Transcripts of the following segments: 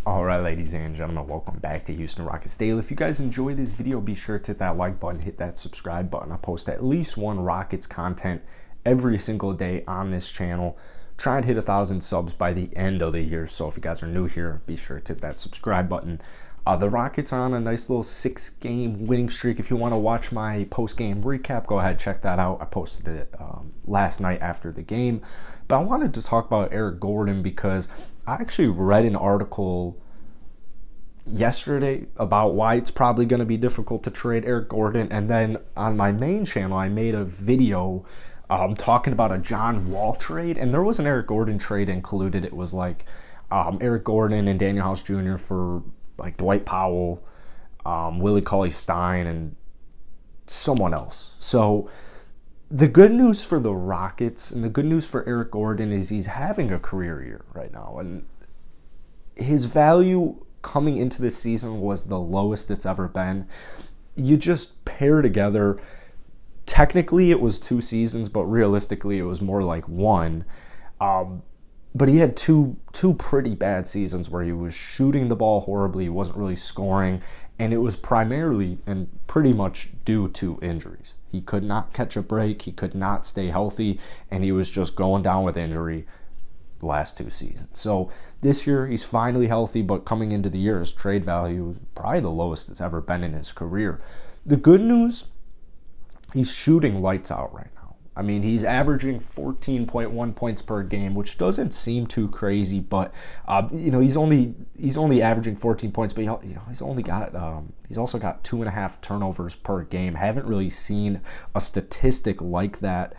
All right, ladies and gentlemen, welcome back to Houston Rockets Daily. If you guys enjoy this video, be sure to hit that like button, hit that subscribe button. I post at least one Rockets content every single day on this channel. Try and hit 1,000 subs by the end of the year. So if you guys are new here, be sure to hit that subscribe button. The Rockets are on a nice little 6-game winning streak. If you want to watch my post-game recap, go ahead, check that out. I posted it last night after the game. But I wanted to talk about Eric Gordon because I actually read an article yesterday about why it's probably going to be difficult to trade Eric Gordon. And then on my main channel, I made a video talking about a John Wall trade. And there was an Eric Gordon trade included. It was like Eric Gordon and Daniel House Jr. for like Dwight Powell, Willie Cauley-Stein, and someone else. So the good news for the Rockets and the good news for Eric Gordon is he's having a career year right now. And his value coming into this season was the lowest it's ever been. You just pair together, technically it was 2 seasons, but realistically it was more like 1. But he had two pretty bad seasons where he was shooting the ball horribly, he wasn't really scoring, and it was primarily and pretty much due to injuries. He could not catch a break, he could not stay healthy, and he was just going down with injury the last 2 seasons. So this year he's finally healthy, but coming into the year his trade value is probably the lowest it's ever been in his career. The good news, he's shooting lights out right now. I mean, he's averaging 14.1 points per game, which doesn't seem too crazy, but he's only averaging 14 points, but he's also got 2.5 turnovers per game. Haven't really seen a statistic like that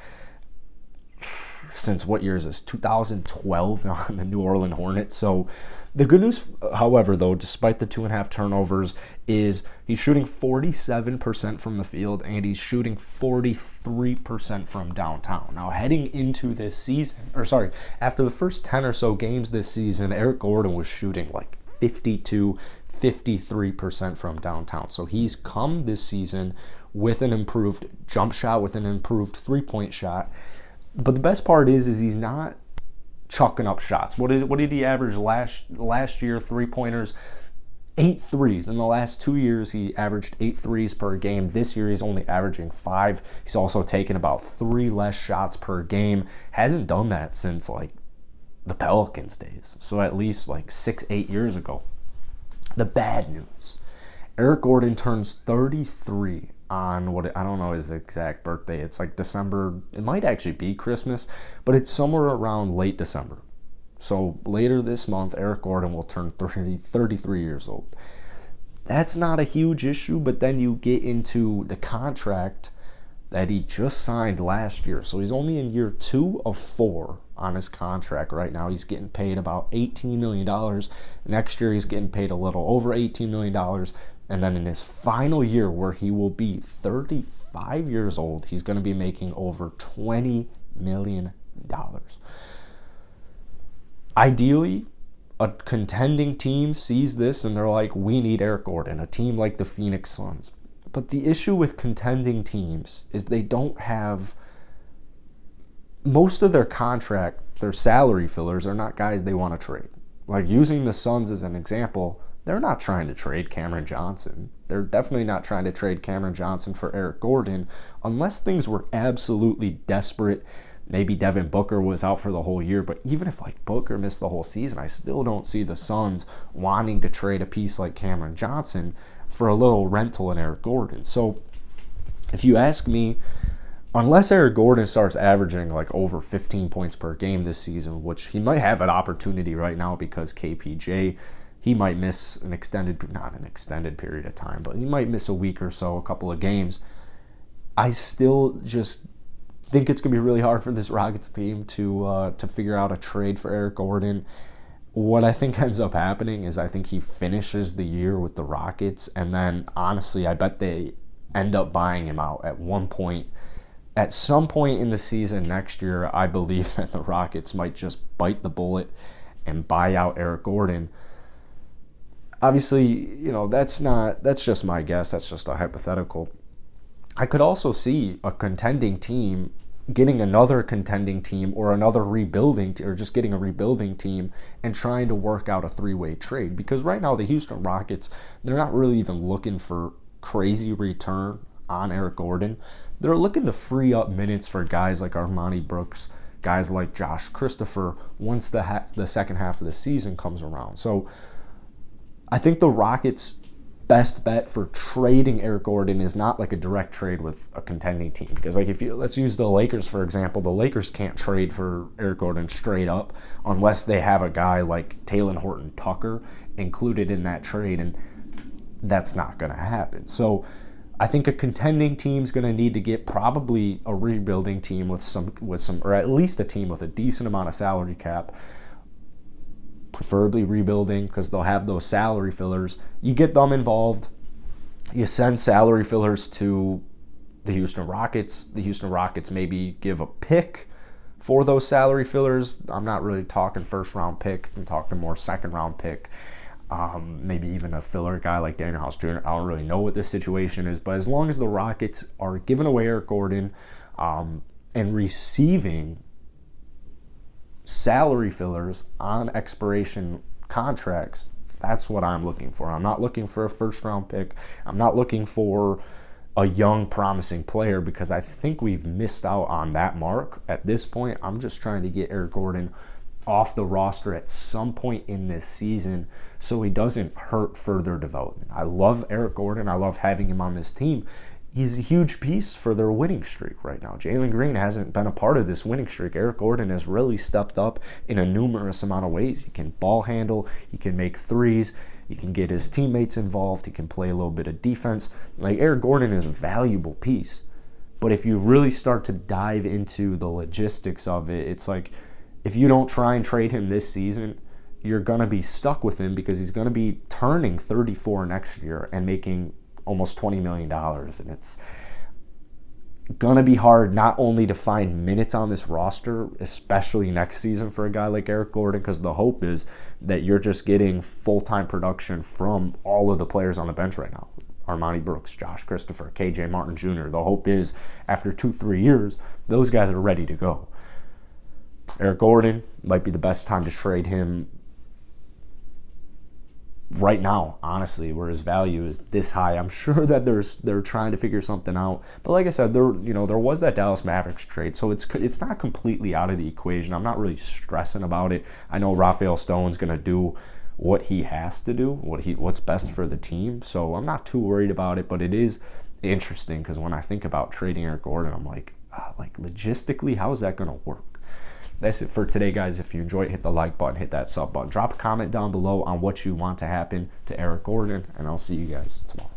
since what year is this? 2012 on the New Orleans Hornets. So the good news, however, though, despite the 2.5 turnovers, is he's shooting 47% from the field and he's shooting 43% from downtown. Now, heading into this season, after the first 10 or so games this season, Eric Gordon was shooting like 53% from downtown. So he's come this season with an improved jump shot, with an improved three-point shot. But the best part is he's not chucking up shots. What did he average last year? 3-pointers, 8 threes. In the last 2 years, he averaged 8 threes per game. This year, he's only averaging 5. He's also taken about 3 less shots per game. Hasn't done that since like the Pelicans days. So at least like 6-8 years ago. The bad news: Eric Gordon turns 33 on I don't know his exact birthday. It's like December. It might actually be Christmas, but it's somewhere around late December. So later this month, Eric Gordon will turn 33 years old. That's not a huge issue, but then you get into the contract that he just signed last year. So he's only in year 2 of 4 on his contract right now. He's getting paid about $18 million. Next year, he's getting paid a little over $18 million. And then in his final year, where he will be 35 years old, he's going to be making over $20 million. Ideally, a contending team sees this and they're like, we need Eric Gordon, a team like the Phoenix Suns. But the issue with contending teams is they don't have most of their contract, their salary fillers are not guys they want to trade. Like using the Suns as an example, they're not trying to trade Cameron Johnson. They're definitely not trying to trade Cameron Johnson for Eric Gordon unless things were absolutely desperate. Maybe Devin Booker was out for the whole year, but even if like Booker missed the whole season, I still don't see the Suns wanting to trade a piece like Cameron Johnson for a little rental in Eric Gordon. So if you ask me, unless Eric Gordon starts averaging like over 15 points per game this season, which he might have an opportunity right now because KPJ, he might miss not an extended period of time, but he might miss a week or so, a couple of games. I still just think it's going to be really hard for this Rockets team to figure out a trade for Eric Gordon. What I think ends up happening is I think he finishes the year with the Rockets, and then honestly, I bet they end up buying him out at one point. At some point in the season next year, I believe that the Rockets might just bite the bullet and buy out Eric Gordon. Obviously, that's just my guess. That's just a hypothetical. I could also see a contending team getting another contending team or another rebuilding or just getting a rebuilding team and trying to work out a three-way trade. Because right now the Houston Rockets, they're not really even looking for crazy return on Eric Gordon. They're looking to free up minutes for guys like Armoni Brooks, guys like Josh Christopher once the second half of the season comes around. So I think the Rockets' best bet for trading Eric Gordon is not like a direct trade with a contending team, because like let's use the Lakers for example. The Lakers can't trade for Eric Gordon straight up unless they have a guy like Talen Horton-Tucker included in that trade, and that's not going to happen. So I think a contending team's going to need to get probably a rebuilding team with some, or at least a team with a decent amount of salary cap. Preferably rebuilding, because they'll have those salary fillers. You get them involved. You send salary fillers to the Houston Rockets. The Houston Rockets maybe give a pick for those salary fillers. I'm not really talking first round pick. I'm talking more second round pick. Maybe even a filler guy like Daniel House Jr. I don't really know what this situation is, but as long as the Rockets are giving away Eric Gordon and receiving salary fillers on expiration contracts, that's what I'm looking for. I'm not looking for a first round pick. I'm not looking for a young promising player, because I think we've missed out on that mark at this point. I'm just trying to get Eric Gordon off the roster at some point in this season so he doesn't hurt further development. I love Eric Gordon. I love having him on this team. He's a huge piece for their winning streak right now. Jalen Green hasn't been a part of this winning streak. Eric Gordon has really stepped up in a numerous amount of ways. He can ball handle, he can make threes, he can get his teammates involved, he can play a little bit of defense. Like, Eric Gordon is a valuable piece. But if you really start to dive into the logistics of it, it's like, if you don't try and trade him this season, you're going to be stuck with him, because he's going to be turning 34 next year and making almost $20 million. And it's going to be hard not only to find minutes on this roster, especially next season for a guy like Eric Gordon, because the hope is that you're just getting full-time production from all of the players on the bench right now. Armoni Brooks, Josh Christopher, KJ Martin Jr. The hope is after 2-3 years, those guys are ready to go. Eric Gordon might be the best time to trade him right now, honestly, where his value is this high. I'm sure that they're trying to figure something out. But like I said, there was that Dallas Mavericks trade, so it's not completely out of the equation. I'm not really stressing about it. I know Rafael Stone's going to do what he has to do, what's best for the team. So I'm not too worried about it, but it is interesting, because when I think about trading Eric Gordon, I'm like logistically, how is that going to work? That's it for today, guys. If you enjoyed, hit the like button, hit that sub button. Drop a comment down below on what you want to happen to Eric Gordon, and I'll see you guys tomorrow.